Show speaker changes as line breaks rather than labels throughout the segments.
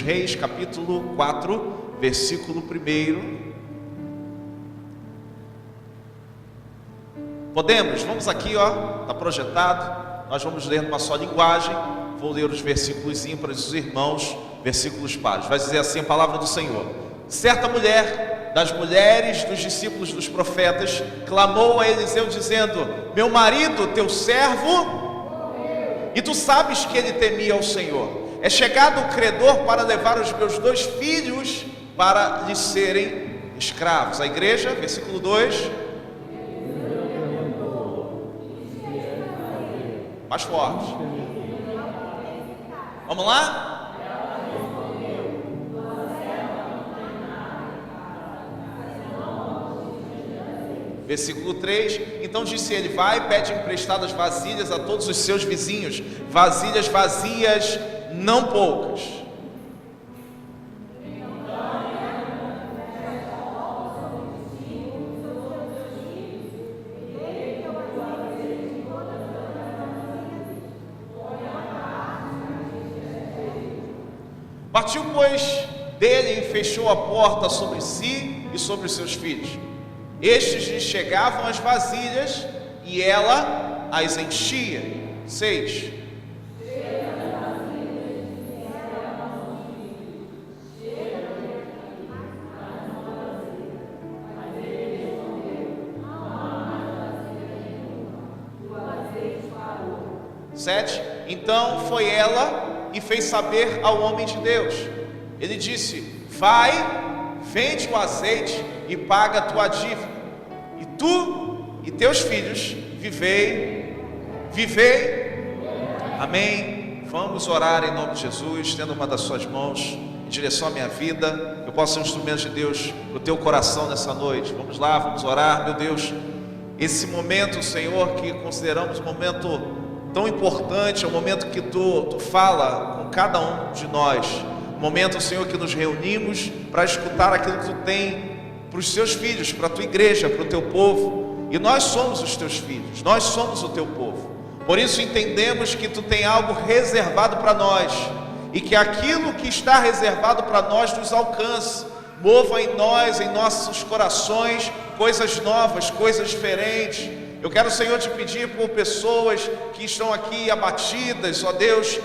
2 Reis, capítulo 4, versículo 1. Podemos? Vamos aqui, ó, está projetado. Nós vamos ler numa só linguagem. Vou ler os versículos ímpares dos irmãos, versículos pares. Vai dizer assim a palavra do Senhor: certa mulher das mulheres dos discípulos dos profetas clamou a Eliseu dizendo: meu marido, teu servo, e tu sabes que ele temia ao Senhor. É chegado o credor para levar os meus 2 filhos para lhes serem escravos. A igreja, versículo 2. Mais forte. Vamos lá? Versículo 3. Então disse ele: vai, pede emprestadas vasilhas a todos os seus vizinhos, vasilhas vazias, não poucas. Partiu, pois, dele e fechou a porta sobre si e sobre os seus filhos. Estes lhe chegavam as vasilhas e ela as enchia. 6. Então foi ela e fez saber ao homem de Deus. Ele disse: vai, vende o azeite e paga a tua dívida, e tu e teus filhos vivei. Amém. Vamos orar em nome de Jesus. Estenda uma das suas mãos em direção à minha vida. Eu posso ser um instrumento de Deus para o teu coração nessa noite. Vamos lá, vamos orar. Meu Deus, esse momento, Senhor, que consideramos um momento tão importante, é o momento que tu fala com cada um de nós. Momento, Senhor, que nos reunimos para escutar aquilo que tu tem para os teus filhos, para a tua igreja, para o teu povo. E nós somos os teus filhos, nós somos o teu povo. Por isso entendemos que tu tem algo reservado para nós, e que aquilo que está reservado para nós nos alcance. Mova em nós, em nossos corações, coisas novas, coisas diferentes. Eu quero, Senhor, te pedir por pessoas que estão aqui abatidas, ó Deus,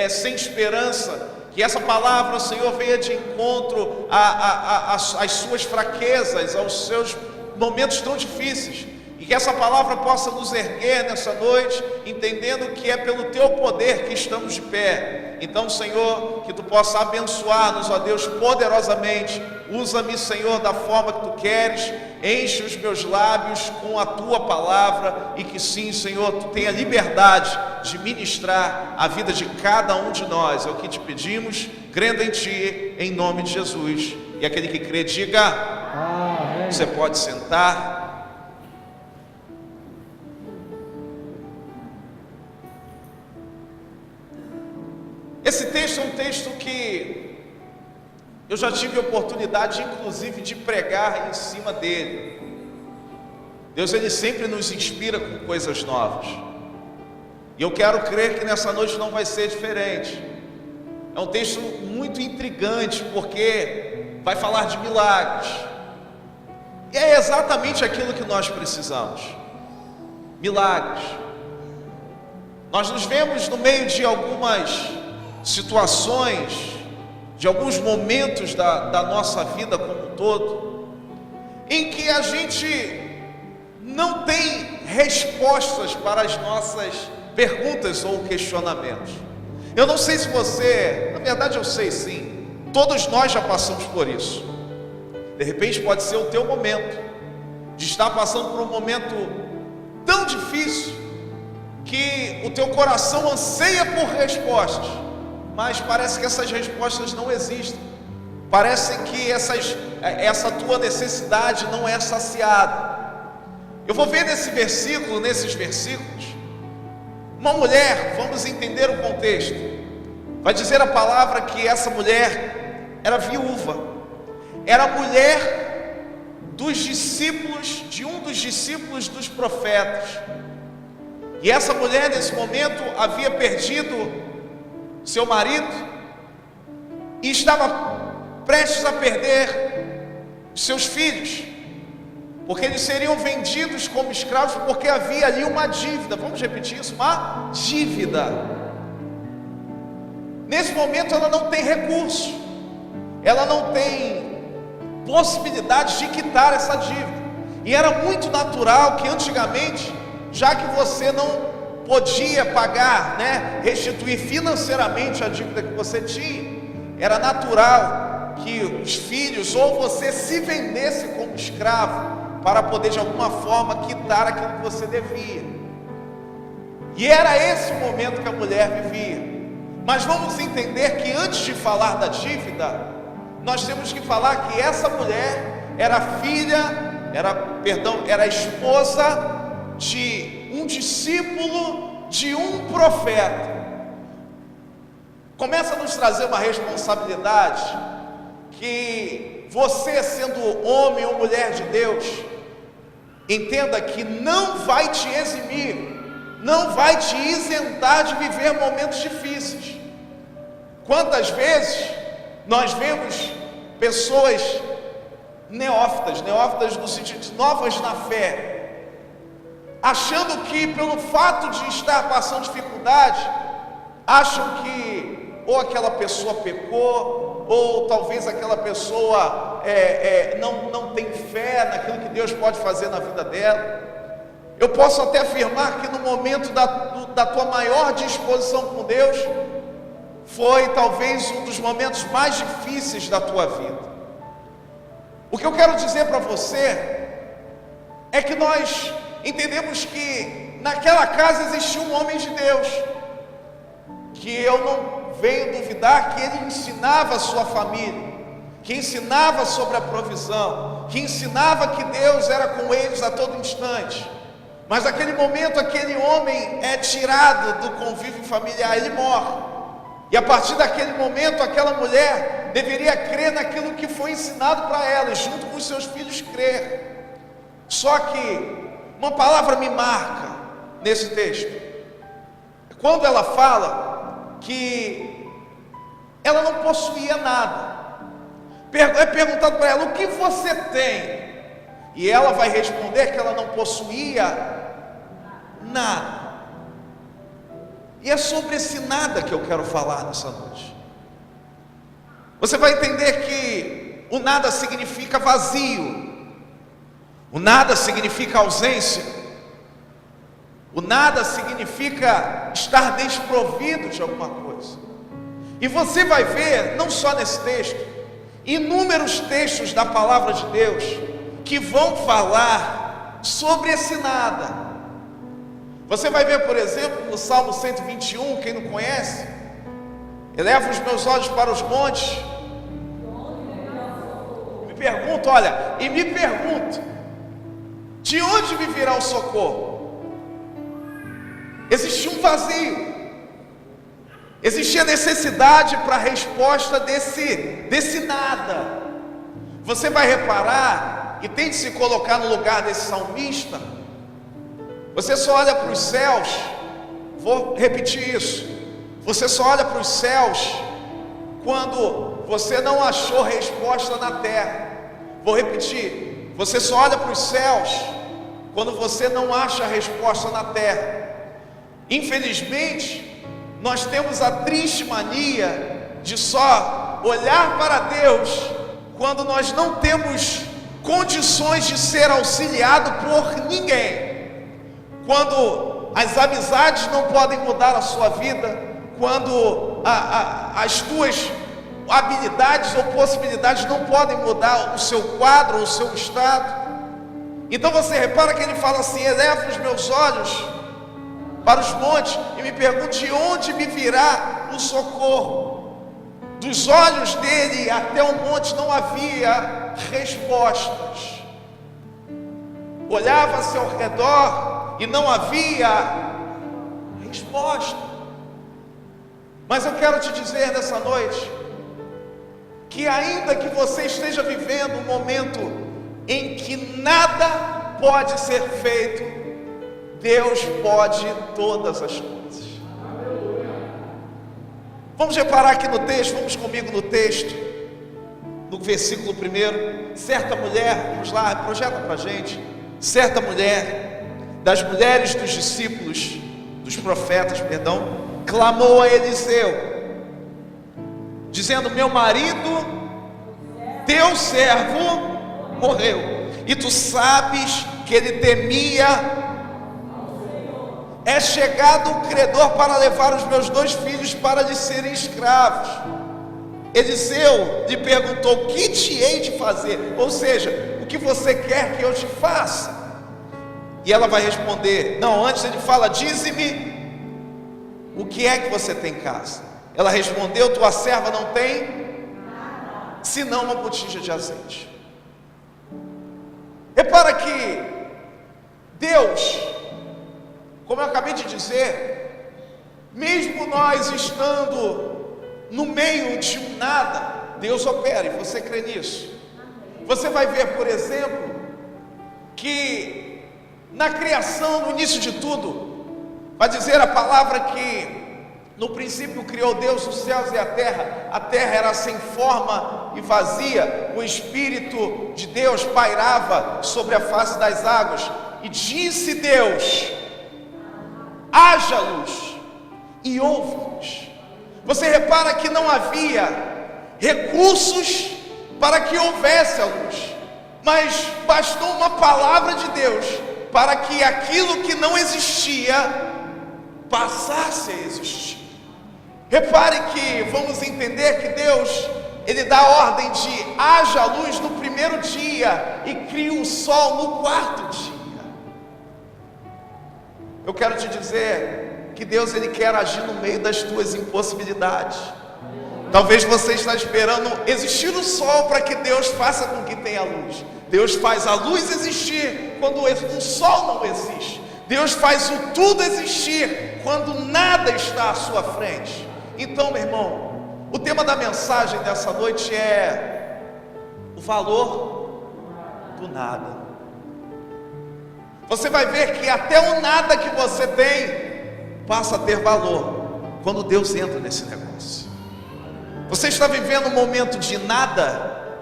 sem esperança, que essa palavra, Senhor, venha de encontro às suas fraquezas, aos seus momentos tão difíceis, e que essa palavra possa nos erguer nessa noite, entendendo que é pelo teu poder que estamos de pé. Então, Senhor, que tu possa abençoar-nos, ó Deus, poderosamente. Usa-me, Senhor, da forma que tu queres. Enche os meus lábios com a tua palavra, e que sim, Senhor, tu tenha liberdade de ministrar a vida de cada um de nós. É o que te pedimos, crendo em ti, em nome de Jesus. E aquele que crê, diga amém. Você pode sentar. Esse texto é um texto que eu já tive a oportunidade, inclusive, de pregar em cima dele. Deus, Ele sempre nos inspira com coisas novas, e eu quero crer que nessa noite não vai ser diferente. É um texto muito intrigante, porque vai falar de milagres, e é exatamente aquilo que nós precisamos: milagres. Nós nos vemos no meio de algumas situações, de alguns momentos da nossa vida como um todo, em que a gente não tem respostas para as nossas perguntas ou questionamentos. Eu não sei se você, na verdade eu sei sim, todos nós já passamos por isso. De repente pode ser o teu momento de estar passando por um momento tão difícil que o teu coração anseia por respostas, mas parece que essas respostas não existem. Parece que essa tua necessidade não é saciada. Eu vou ver nesses versículos, uma mulher, vamos entender o contexto. Vai dizer a palavra que essa mulher era viúva, era mulher dos discípulos, de um dos discípulos dos profetas. E essa mulher, nesse momento, havia perdido seu marido, e estava prestes a perder seus filhos, porque eles seriam vendidos como escravos, porque havia ali uma dívida. Vamos repetir isso? Uma dívida. Nesse momento ela não tem recurso, ela não tem possibilidade de quitar essa dívida. E era muito natural que antigamente, já que você não podia pagar, restituir financeiramente a dívida que você tinha, era natural que os filhos ou você se vendesse como escravo para poder de alguma forma quitar aquilo que você devia. E era esse o momento que a mulher vivia. Mas vamos entender que antes de falar da dívida, nós temos que falar que essa mulher era era esposa de um discípulo de um profeta. Começa a nos trazer uma responsabilidade que você, sendo homem ou mulher de Deus, entenda que não vai te eximir, não vai te isentar de viver momentos difíceis. Quantas vezes nós vemos pessoas neófitas no sentido de novas na fé, achando que pelo fato de estar passando dificuldade, acham que ou aquela pessoa pecou, ou talvez aquela pessoa não tem fé naquilo que Deus pode fazer na vida dela. Eu posso até afirmar que no momento da tua maior disposição com Deus, foi talvez um dos momentos mais difíceis da tua vida. O que eu quero dizer para você é que nós entendemos que naquela casa existia um homem de Deus, que eu não venho duvidar que ele ensinava a sua família, que ensinava sobre a provisão, que ensinava que Deus era com eles a todo instante. Mas naquele momento aquele homem é tirado do convívio familiar, ele morre. E a partir daquele momento aquela mulher deveria crer naquilo que foi ensinado para ela, e junto com os seus filhos crer. Só que uma palavra me marca nesse texto, quando ela fala que ela não possuía nada. É perguntado para ela: o que você tem? E ela vai responder que ela não possuía nada. E é sobre esse nada que eu quero falar nessa noite. Você vai entender que o nada significa vazio, o nada significa ausência, o nada significa estar desprovido de alguma coisa. E você vai ver, não só nesse texto, inúmeros textos da palavra de Deus que vão falar sobre esse nada. Você vai ver, por exemplo, no Salmo 121, quem não conhece: eleva os meus olhos para os montes. Me pergunto, de onde me virá o socorro? Existia um vazio, existia necessidade para a resposta desse nada. Você vai reparar, e tente se colocar no lugar desse salmista. Você só olha para os céus, vou repetir isso, você só olha para os céus quando você não achou resposta na terra. Vou repetir, você só olha para os céus quando você não acha resposta na terra. Infelizmente, nós temos a triste mania de só olhar para Deus quando nós não temos condições de ser auxiliado por ninguém. Quando as amizades não podem mudar a sua vida, quando as tuas habilidades ou possibilidades não podem mudar o seu quadro, o seu estado. Então você repara que ele fala assim: eleva os meus olhos para os montes e me pergunte de onde me virá o socorro. Dos olhos dele até o monte não havia respostas. Olhava-se ao redor e não havia resposta. Mas eu quero te dizer nessa noite que ainda que você esteja vivendo um momento em que nada pode ser feito, Deus pode todas as coisas. Vamos reparar aqui no texto, vamos comigo no texto, no versículo 1. Certa mulher, vamos lá, projeta para a gente. Certa mulher, das mulheres dos discípulos, dos profetas, clamou a Eliseu, dizendo: meu marido, teu servo, morreu, e tu sabes que ele temia. É chegado o credor para levar os meus 2 filhos para lhe serem escravos. Eliseu lhe perguntou: que te hei de fazer? Ou seja, o que você quer que eu te faça? E ela vai responder, não, antes ele fala: dize-me, o que é que você tem em casa? Ela respondeu: tua serva não tem senão uma botija de azeite. Repara que Deus, como eu acabei de dizer, mesmo nós estando no meio de um nada, Deus opera, e você crê nisso? Você vai ver, por exemplo, que na criação, no início de tudo, vai dizer a palavra que no princípio criou Deus os céus e a terra era sem forma e vazia, o Espírito de Deus pairava sobre a face das águas, e disse Deus: haja luz, e houve luz. Você repara que não havia recursos para que houvesse a luz, mas bastou uma palavra de Deus para que aquilo que não existia passasse a existir. Repare que vamos entender que Deus, Ele dá ordem de haja luz no primeiro dia e cria o sol no 4º dia. Eu quero te dizer que Deus, Ele quer agir no meio das tuas impossibilidades. Talvez você está esperando existir o sol para que Deus faça com que tenha luz. Deus faz a luz existir quando o sol não existe. Deus faz o tudo existir quando nada está à sua frente. Então, meu irmão, o tema da mensagem dessa noite é o valor do nada. Você vai ver que até o nada que você tem passa a ter valor quando Deus entra nesse negócio. Você está vivendo um momento de nada,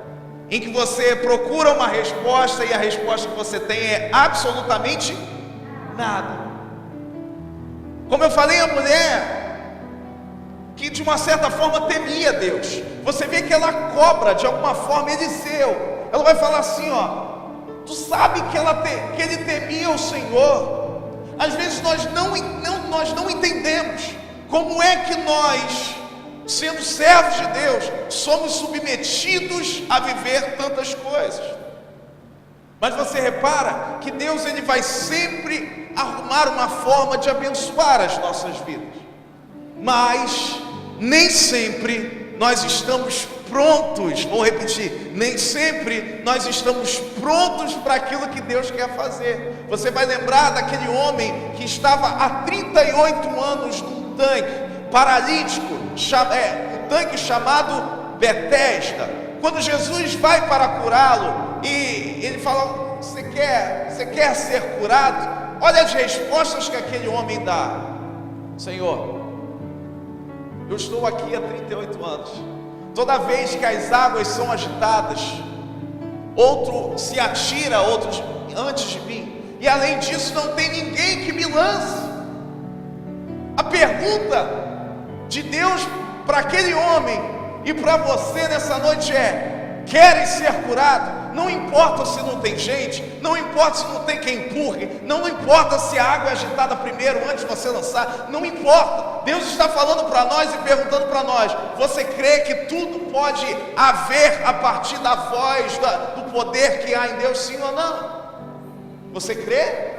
em que você procura uma resposta e a resposta que você tem é absolutamente nada. Como eu falei, a mulher que de uma certa forma temia Deus, você vê que ela cobra de alguma forma Eliseu. Ela vai falar assim, ó: tu sabe que ele temia o Senhor. Às vezes nós não entendemos como é que nós, sendo servos de Deus, somos submetidos a viver tantas coisas. Mas você repara que Deus, Ele vai sempre arrumar uma forma de abençoar as nossas vidas, mas nem sempre nós estamos prontos. Vou repetir, nem sempre nós estamos prontos para aquilo que Deus quer fazer. Você vai lembrar daquele homem que estava há 38 anos num tanque paralítico, um tanque chamado Betesda. Quando Jesus vai para curá-lo e ele fala: você quer ser curado? Olha as respostas que aquele homem dá: Senhor, eu estou aqui há 38 anos, toda vez que as águas são agitadas, outro se atira, outros antes de mim, e além disso não tem ninguém que me lance. A pergunta de Deus para aquele homem e para você nessa noite é: querem ser curados? Não importa se não tem gente, não importa se não tem quem empurre, não importa se a água é agitada primeiro antes de você lançar, não importa. Deus está falando para nós e perguntando para nós: você crê que tudo pode haver a partir da voz, do poder que há em Deus, sim ou não? Você crê?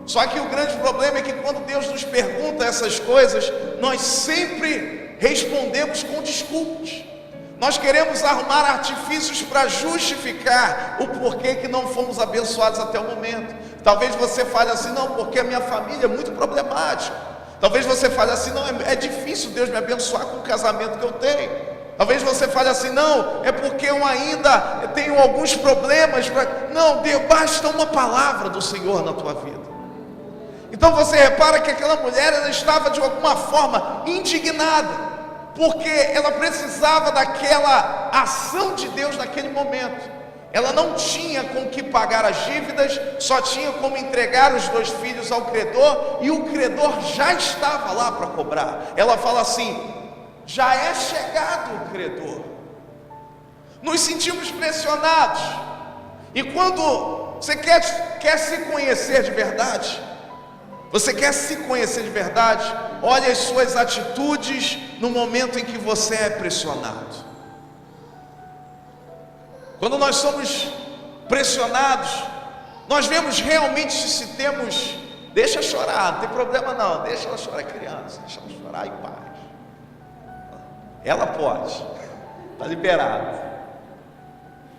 Só que o grande problema é que quando Deus nos pergunta essas coisas, nós sempre respondemos com desculpas. Nós queremos arrumar artifícios para justificar o porquê que não fomos abençoados até o momento. Talvez você fale assim: não, porque a minha família é muito problemática. Talvez você fale assim: não, é difícil Deus me abençoar com o casamento que eu tenho. Talvez você fale assim: não, é porque eu ainda tenho alguns problemas. Não, Deus, basta uma palavra do Senhor na tua vida. Então você repara que aquela mulher, ela estava de alguma forma indignada, porque ela precisava daquela ação de Deus naquele momento. Ela não tinha com que pagar as dívidas, só tinha como entregar os 2 filhos ao credor, e o credor já estava lá para cobrar. Ela fala assim: já é chegado o credor. Nos sentimos pressionados, e quando você quer se conhecer de verdade, você quer se conhecer de verdade, olhe as suas atitudes no momento em que você é pressionado. Quando nós somos pressionados, nós vemos realmente se temos... Deixa chorar, não tem problema não, deixa ela chorar, criança, deixa ela chorar em paz. Ela pode, está liberado.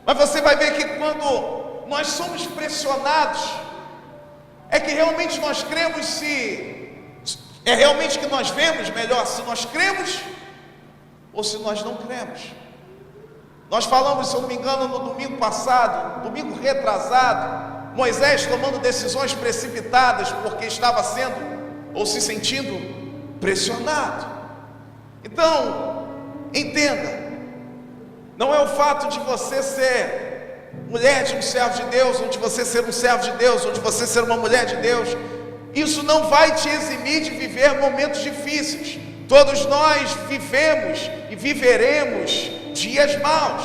Mas você vai ver que quando nós somos pressionados, é que realmente nós cremos, é realmente que nós vemos melhor se nós cremos ou se nós não cremos. Nós falamos, se eu não me engano, no domingo passado, domingo retrasado, Moisés tomando decisões precipitadas porque estava sendo ou se sentindo pressionado. Então, entenda, não é o fato de você ser mulher de um servo de Deus, ou de você ser um servo de Deus, ou de você ser uma mulher de Deus, isso não vai te eximir de viver momentos difíceis. Todos nós vivemos e viveremos dias maus.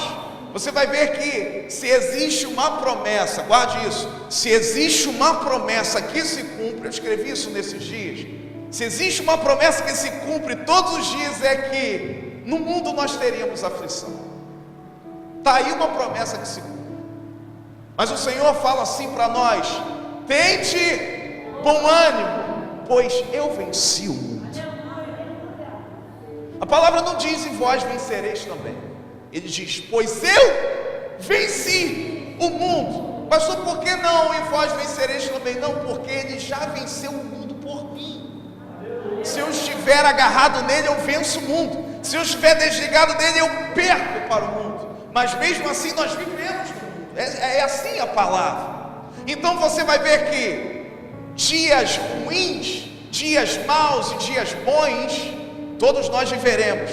Você vai ver que se existe uma promessa, guarde isso, se existe uma promessa que se cumpre, eu escrevi isso nesses dias, se existe uma promessa que se cumpre todos os dias, é que no mundo nós teríamos aflição. Está aí uma promessa que se cumpre. Mas o Senhor fala assim para nós: tente bom ânimo, pois eu venci o mundo. A palavra não diz: e vós vencereis também. Ele diz: pois eu venci o mundo. Pastor, por que não e vós vencereis também? Não, porque ele já venceu o mundo por mim. Se eu estiver agarrado nele, eu venço o mundo. Se eu estiver desligado dele, eu perco para o mundo. Mas mesmo assim nós vivemos no mundo. É assim a palavra. Então você vai ver que dias ruins, dias maus e dias bons, todos nós viveremos.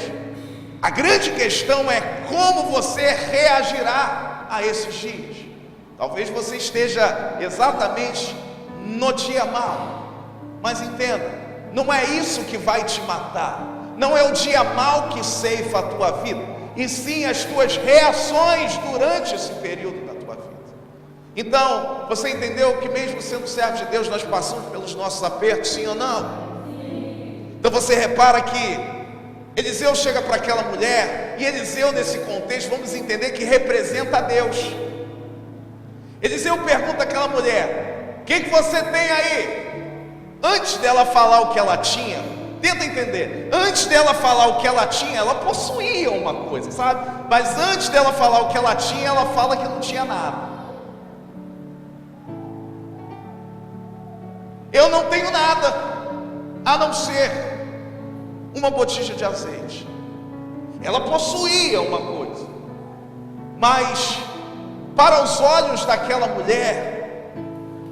A grande questão é como você reagirá a esses dias. Talvez você esteja exatamente no dia mau, mas entenda, não é isso que vai te matar. Não é o dia mau que ceifa a tua vida, e sim as tuas reações durante esse período da tua vida. Então, você entendeu que mesmo sendo servo de Deus, nós passamos pelos nossos apertos, sim ou não? Então você repara que Eliseu chega para aquela mulher, e Eliseu nesse contexto, vamos entender que representa a Deus. Eliseu pergunta àquela mulher: o que você tem aí? Antes dela falar o que ela tinha, tenta entender, antes dela falar o que ela tinha, ela possuía uma coisa, sabe? Mas antes dela falar o que ela tinha, ela fala que não tinha nada. Eu não tenho nada, a não ser uma botija de azeite. Ela possuía uma coisa, mas para os olhos daquela mulher,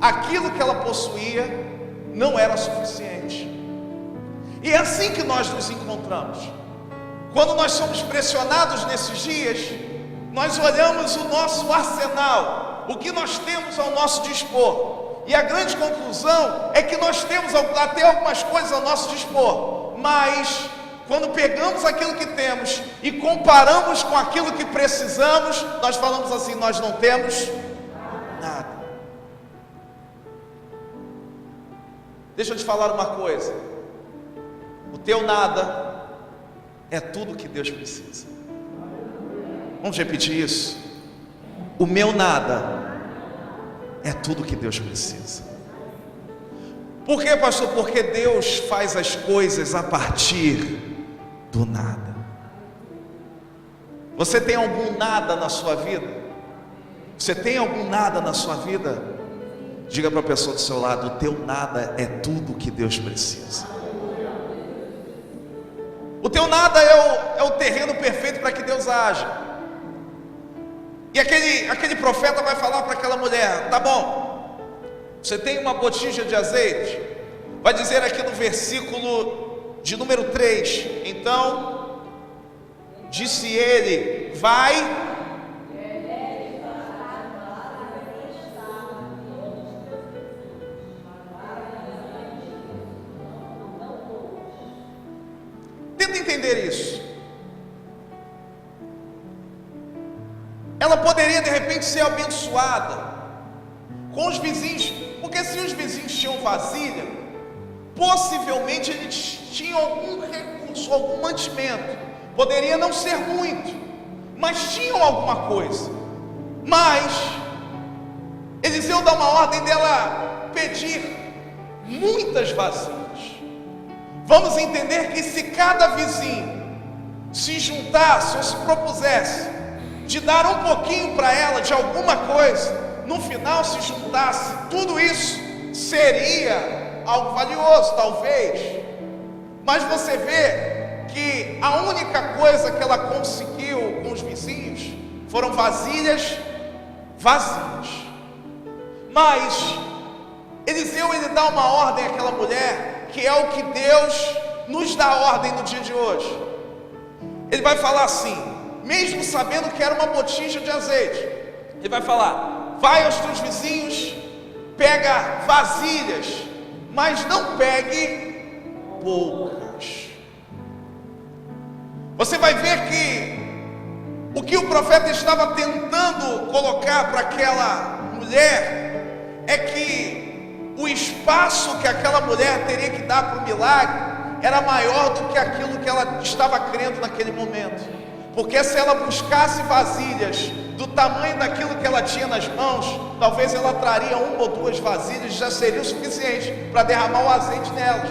aquilo que ela possuía não era suficiente. E é assim que nós nos encontramos. Quando nós somos pressionados nesses dias, nós olhamos o nosso arsenal, o que nós temos ao nosso dispor, e a grande conclusão é que nós temos até algumas coisas ao nosso dispor, mas quando pegamos aquilo que temos e comparamos com aquilo que precisamos, nós falamos assim: nós não temos nada. Deixa eu te falar uma coisa: o teu nada é tudo que Deus precisa. Vamos repetir isso? O meu nada é tudo que Deus precisa. Por quê, pastor? Porque Deus faz as coisas a partir do nada. Você tem algum nada na sua vida? Você tem algum nada na sua vida? Diga para a pessoa do seu lado: o teu nada é tudo que Deus precisa. O teu nada é o terreno perfeito para que Deus haja. E aquele profeta vai falar para aquela mulher: tá bom, você tem uma botija de azeite, vai dizer aqui no versículo de número 3: então disse ele, vai. Tenta entender isso. Ela poderia de repente ser abençoada com os vizinhos, porque se os vizinhos tinham vasilha, possivelmente eles tinham algum recurso, algum mantimento. Poderia não ser muito, mas tinham alguma coisa. Mas Eliseu dá uma ordem dela pedir muitas vasilhas. Vamos entender que se cada vizinho se juntasse ou se propusesse de dar um pouquinho para ela de alguma coisa, no final se juntasse, tudo isso seria algo valioso, talvez. Mas você vê que a única coisa que ela conseguiu com os vizinhos foram vasilhas vazias. Mas Eliseu, ele dá uma ordem àquela mulher, que é o que Deus nos dá ordem no dia de hoje. Ele vai falar assim, mesmo sabendo que era uma botija de azeite, ele vai falar: vai aos teus vizinhos, pega vasilhas, mas não pegue poucas. Você vai ver que o profeta estava tentando colocar para aquela mulher é que o espaço que aquela mulher teria que dar para o milagre era maior do que aquilo que ela estava crendo naquele momento. Porque se ela buscasse vasilhas do tamanho daquilo que ela tinha nas mãos, talvez ela traria uma ou duas vasilhas, já seria o suficiente para derramar o azeite nelas.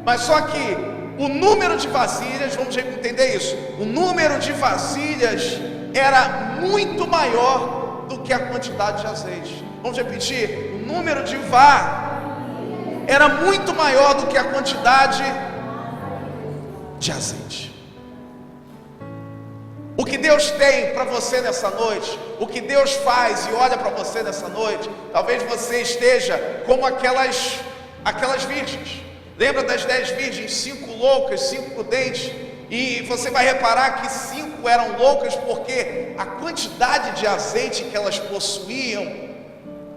Mas só que o número de vasilhas, vamos entender isso, o número de vasilhas era muito maior do que a quantidade de azeite. Vamos repetir, o número de era muito maior do que a quantidade de azeite. O que Deus tem para você nessa noite, o que Deus faz e olha para você nessa noite, talvez você esteja como aquelas virgens. Lembra das 10 virgens, 5 loucas, 5 prudentes? E você vai reparar que 5 eram loucas porque a quantidade de azeite que elas possuíam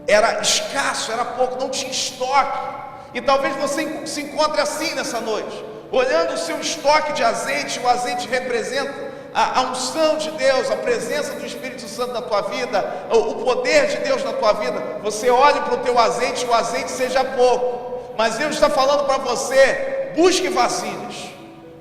era escasso, era pouco, não tinha estoque. E talvez você se encontre assim nessa noite, olhando o seu estoque de azeite. O azeite representa a unção de Deus, a presença do Espírito Santo na tua vida, o poder de Deus na tua vida. Você olha para o teu azeite, o azeite seja pouco, mas Deus está falando para você: busque vasilhas.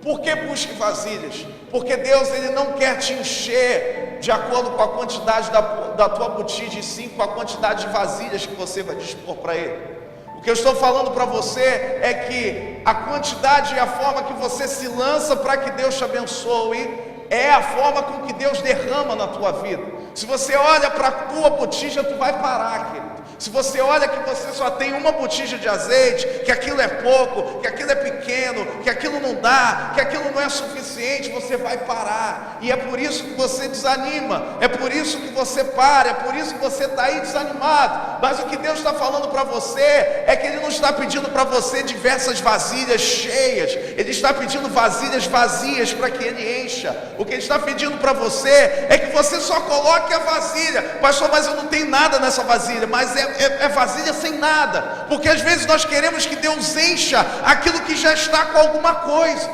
Por que busque vasilhas? Porque Deus, ele não quer te encher de acordo com a quantidade da tua botija, e sim com a quantidade de vasilhas que você vai dispor para Ele. O que eu estou falando para você é que a quantidade e a forma que você se lança para que Deus te abençoe é a forma com que Deus derrama na tua vida. Se você olha para a tua botija, tu vai parar, querido. Se você olha que você só tem uma botija de azeite, que aquilo é pouco, que aquilo é pequeno, que aquilo não dá, que aquilo não é suficiente, você vai parar. E é por isso que você desanima, é por isso que você para, é por isso que você está aí desanimado. Mas o que Deus está falando para você é que Ele não está pedindo para você diversas vasilhas cheias, Ele está pedindo vasilhas vazias para que Ele encha. O que Ele está pedindo para você é que você só coloque a vasilha. Pastor, mas eu não tenho nada nessa vasilha. Mas é vasilha sem nada, porque às vezes nós queremos que Deus encha aquilo que já está com alguma coisa.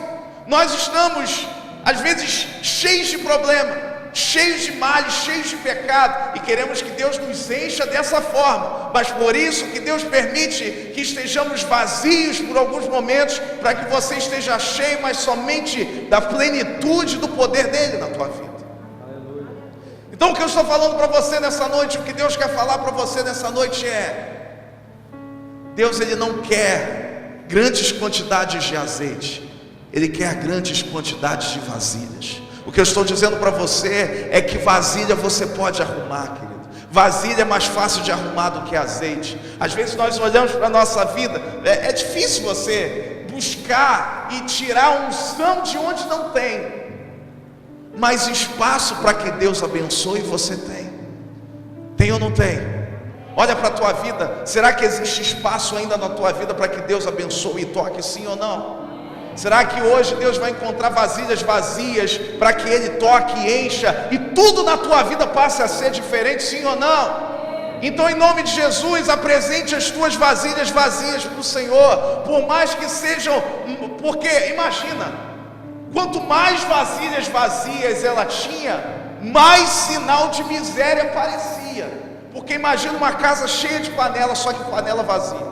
Nós estamos às vezes cheios de problema, cheios de males, cheios de pecado, e queremos que Deus nos encha dessa forma. Mas por isso que Deus permite que estejamos vazios por alguns momentos, para que você esteja cheio, mas somente da plenitude do poder dele na tua vida. Então o que eu estou falando para você nessa noite, o que Deus quer falar para você nessa noite é: Deus, ele não quer grandes quantidades de azeite, Ele quer grandes quantidades de vasilhas. O que eu estou dizendo para você é que vasilha você pode arrumar, querido. Vasilha é mais fácil de arrumar do que azeite. Às vezes nós olhamos para a nossa vida, é difícil você buscar e tirar a unção de onde não tem. Mas espaço para que Deus abençoe você tem. Tem ou não tem? Olha para a tua vida, será que existe espaço ainda na tua vida para que Deus abençoe e toque, sim ou não? Será que hoje Deus vai encontrar vasilhas vazias para que Ele toque e encha e tudo na tua vida passe a ser diferente, sim ou não? Então, em nome de Jesus, apresente as tuas vasilhas vazias para o Senhor, por mais que sejam, porque imagina, quanto mais vasilhas vazias ela tinha, mais sinal de miséria parecia. Porque imagina uma casa cheia de panela, só que panela vazia.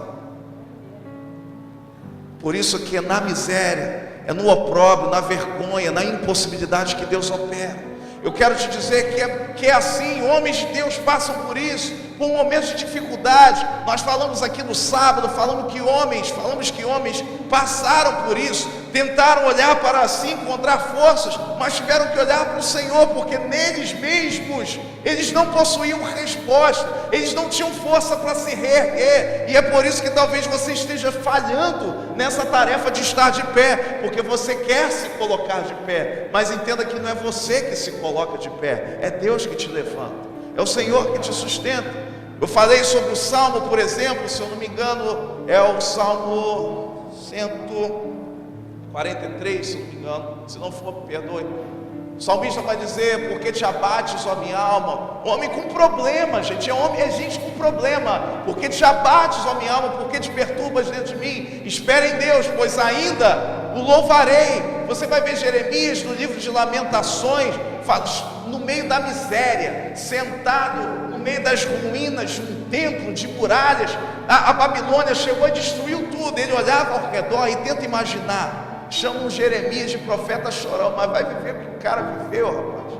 Por isso que é na miséria, é no opróbrio, na vergonha, na impossibilidade que Deus opera. Eu quero te dizer que é assim, homens de Deus passam por isso, por momentos de dificuldade. Nós falamos aqui no sábado, falamos que homens passaram por isso, tentaram olhar para si, encontrar forças, mas tiveram que olhar para o Senhor, porque neles mesmos, eles não possuíam resposta, eles não tinham força para se reerguer, e é por isso que talvez você esteja falhando nessa tarefa de estar de pé, porque você quer se colocar de pé, mas entenda que não é você que se coloca de pé, é Deus que te levanta, é o Senhor que te sustenta. Eu falei sobre o Salmo, por exemplo, se eu não me engano, é o Salmo 143, se eu não me engano, se não for, perdoe. O salmista vai dizer: porque te abates, ó minha alma? Homem com problema, gente, é gente com problema. Porque te abates, ó minha alma? Porque te perturbas dentro de mim? Espera em Deus, pois ainda o louvarei. Você vai ver Jeremias no livro de Lamentações, no meio da miséria, sentado no meio das ruínas de um templo, de muralhas. A Babilônia chegou e destruiu tudo. Ele olhava ao redor e tenta imaginar. Chamam Jeremias de profeta chorão, mas vai viver o que o cara viveu, rapaz.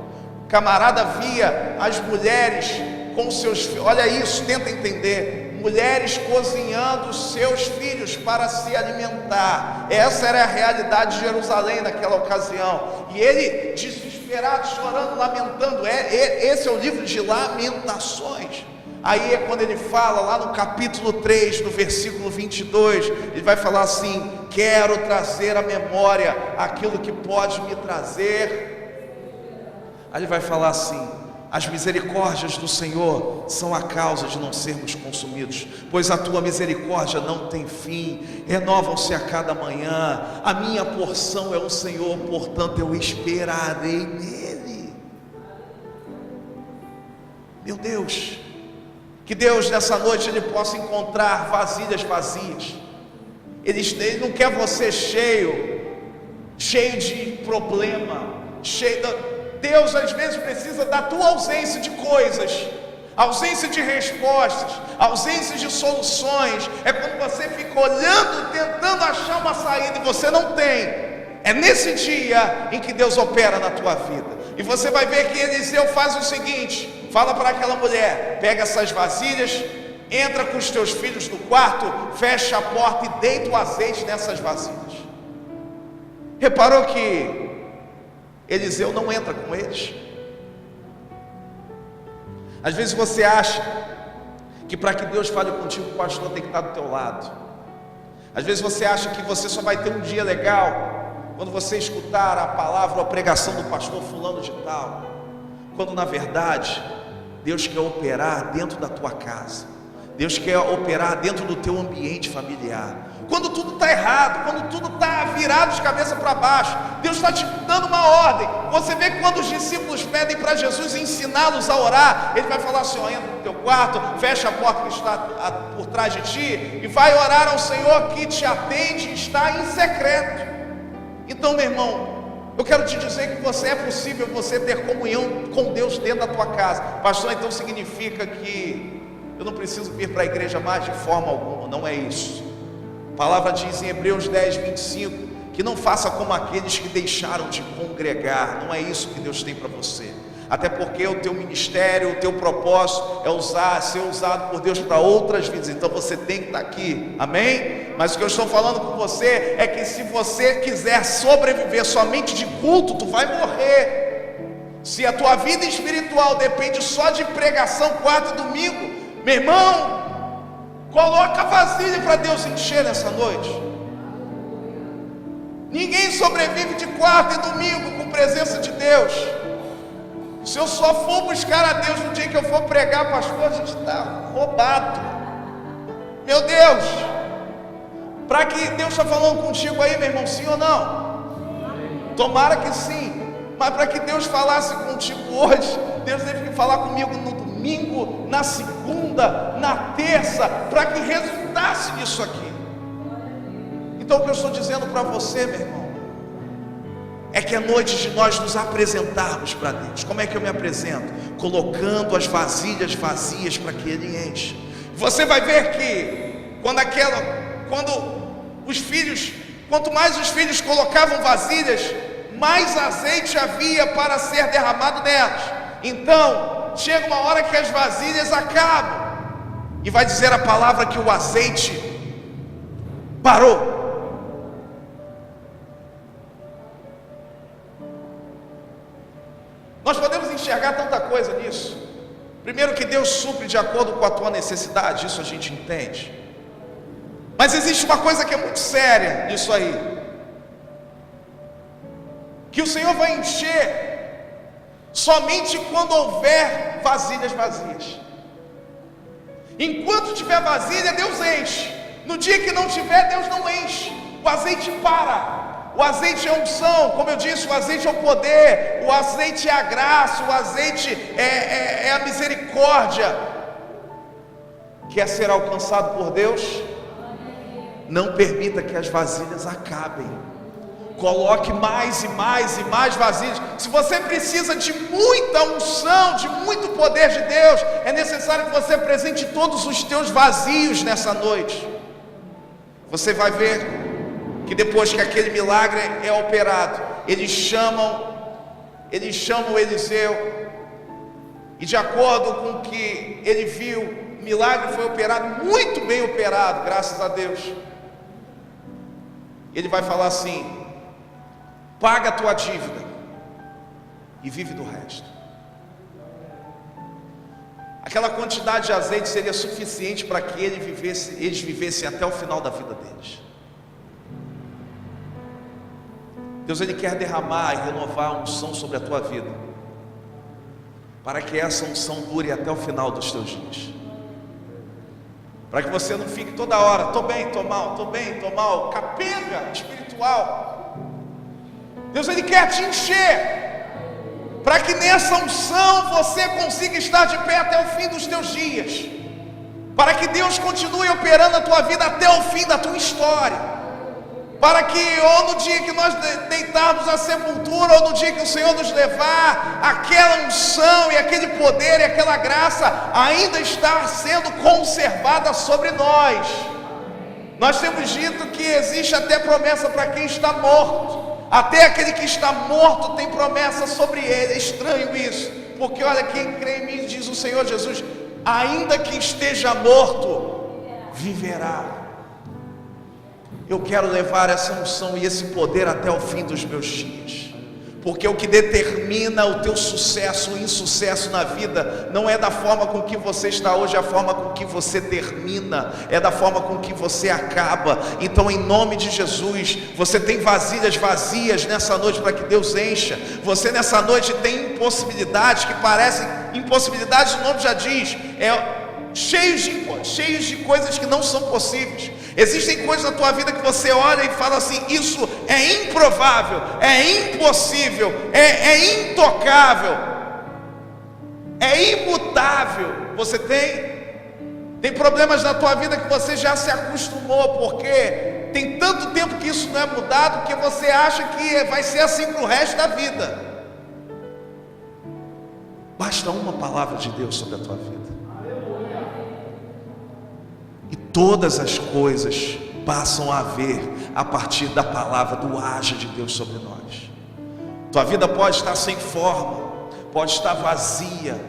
O camarada via as mulheres com seus filhos, olha isso, tenta entender. Mulheres cozinhando seus filhos para se alimentar. Essa era a realidade de Jerusalém naquela ocasião. E ele, desesperado, chorando, lamentando. Esse é o livro de Lamentações. Aí é quando ele fala lá no capítulo 3, no versículo 22, ele vai falar assim: quero trazer à memória aquilo que pode me trazer. Aí ele vai falar assim: as misericórdias do Senhor são a causa de não sermos consumidos, pois a tua misericórdia não tem fim, renovam-se a cada manhã. A minha porção é o Senhor, portanto eu esperarei nele. Meu Deus, que Deus nessa noite Ele possa encontrar vasilhas vazias. Ele não quer você cheio de problema, Deus às vezes precisa da tua ausência de coisas, ausência de respostas, ausência de soluções. É quando você fica olhando, tentando achar uma saída e você não tem. É nesse dia em que Deus opera na tua vida. E você vai ver que Eliseu faz o seguinte: fala para aquela mulher, pega essas vasilhas, entra com os teus filhos no quarto, fecha a porta e deita o azeite nessas vasilhas. Reparou que Eliseu não entra com eles? Às vezes você acha que para que Deus fale contigo, o pastor tem que estar do teu lado. Às vezes você acha que você só vai ter um dia legal quando você escutar a palavra ou a pregação do pastor fulano de tal, quando na verdade Deus quer operar dentro da tua casa, Deus quer operar dentro do teu ambiente familiar. Quando tudo está errado, quando tudo está virado de cabeça para baixo, Deus está te dando uma ordem. Você vê que quando os discípulos pedem para Jesus ensiná-los a orar, Ele vai falar assim: ó, entra no teu quarto, fecha a porta que está por trás de ti e vai orar ao Senhor que te atende e está em secreto. Então, meu irmão, eu quero te dizer que é possível você ter comunhão com Deus dentro da tua casa. Pastor, então significa que eu não preciso vir para a igreja mais de forma alguma? Não é isso. A palavra diz em Hebreus 10, 25, que não faça como aqueles que deixaram de congregar. Não é isso que Deus tem para você. Até porque o teu ministério, o teu propósito é ser usado por Deus para outras vidas. Então você tem que estar aqui, amém? Mas o que eu estou falando com você é que se você quiser sobreviver somente de culto, tu vai morrer. Se a tua vida espiritual depende só de pregação quarta e domingo, meu irmão, coloca a vasilha para Deus encher nessa noite. Ninguém sobrevive de quarta e domingo com presença de Deus. Se eu só for buscar a Deus no dia que eu for pregar, pastor, a gente está roubado. Meu Deus, para que Deus está falando contigo aí, meu irmão, sim ou não? Tomara que sim, mas para que Deus falasse contigo hoje, Deus teve que falar comigo no domingo, na segunda, na terça, para que resultasse nisso aqui. Então o que eu estou dizendo para você, meu irmão, é que é noite de nós nos apresentarmos para Deus. Como é que eu me apresento? Colocando as vasilhas vazias para que Ele enche. Você vai ver que quanto mais os filhos colocavam vasilhas, mais azeite havia para ser derramado nelas. Então, chega uma hora que as vasilhas acabam, e vai dizer a palavra que o azeite parou. Nós podemos enxergar tanta coisa nisso. Primeiro, que Deus supre de acordo com a tua necessidade, isso a gente entende. Mas existe uma coisa que é muito séria nisso aí, que o Senhor vai encher somente quando houver vasilhas vazias. Enquanto tiver vasilha, Deus enche. No dia que não tiver, Deus não enche. O azeite para. O azeite é unção, como eu disse, o azeite é o poder, o azeite é a graça, o azeite é a misericórdia. Quer ser alcançado por Deus? Não permita que as vasilhas acabem. Coloque mais e mais e mais vasilhas. Se você precisa de muita unção, de muito poder de Deus, é necessário que você apresente todos os teus vazios nessa noite. Você vai ver que depois que aquele milagre é operado, eles chamam Eliseu, e de acordo com o que ele viu, o milagre foi operado, muito bem operado, graças a Deus. Ele vai falar assim: paga a tua dívida e vive do resto. Aquela quantidade de azeite seria suficiente para que eles vivessem até o final da vida deles. Deus, Ele quer derramar e renovar a unção sobre a tua vida, para que essa unção dure até o final dos teus dias, para que você não fique toda hora, estou bem, estou mal, estou bem, estou mal, capenga espiritual. Deus, Ele quer te encher, para que nessa unção você consiga estar de pé até o fim dos teus dias, para que Deus continue operando a tua vida até o fim da tua história, para que ou no dia que nós deitarmos à sepultura, ou no dia que o Senhor nos levar, aquela unção e aquele poder e aquela graça ainda está sendo conservada sobre nós. Nós temos dito que existe até promessa para quem está morto. Até aquele que está morto tem promessa sobre ele. É estranho isso, porque olha, quem crê em mim, diz o Senhor Jesus, ainda que esteja morto, viverá. Eu quero levar essa unção e esse poder até o fim dos meus dias, porque o que determina o teu sucesso ou insucesso na vida não é da forma com que você está hoje, é a forma com que você termina, é da forma com que você acaba. Então, em nome de Jesus, você tem vasilhas vazias nessa noite para que Deus encha. Você nessa noite tem impossibilidades que parecem impossibilidades, o nome já diz, cheios de coisas que não são possíveis. Existem coisas na tua vida que você olha e fala assim: isso é improvável, é impossível, é intocável, é imutável. Você tem problemas na tua vida que você já se acostumou, porque tem tanto tempo que isso não é mudado, que você acha que vai ser assim para o resto da vida. Basta uma palavra de Deus sobre a tua vida, e todas as coisas passam a haver a partir da palavra do haja de Deus sobre nós. Tua vida pode estar sem forma, pode estar vazia,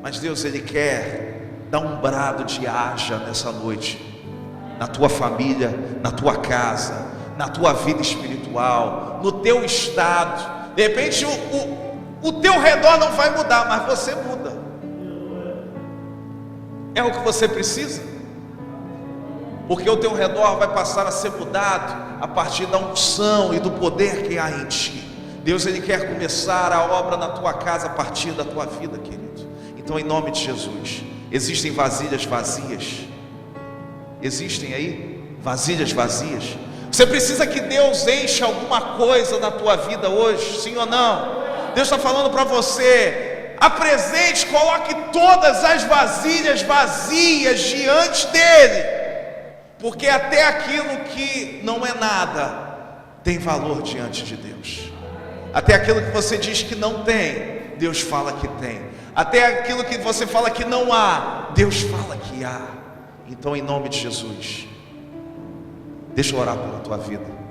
mas Deus, Ele quer dar um brado de haja nessa noite, na tua família, na tua casa, na tua vida espiritual, no teu estado. De repente o teu redor não vai mudar, mas você muda. É o que você precisa, porque o teu redor vai passar a ser mudado a partir da unção e do poder que há em ti. Deus, Ele quer começar a obra na tua casa a partir da tua vida, querido. Então, em nome de Jesus, existem vasilhas vazias? Existem aí vasilhas vazias? Você precisa que Deus encha alguma coisa na tua vida hoje, sim ou não? Deus está falando para você: apresente, coloque todas as vasilhas vazias diante dEle, porque até aquilo que não é nada tem valor diante de Deus. Até aquilo que você diz que não tem, Deus fala que tem. Até aquilo que você fala que não há, Deus fala que há. Então, em nome de Jesus, deixa eu orar pela tua vida.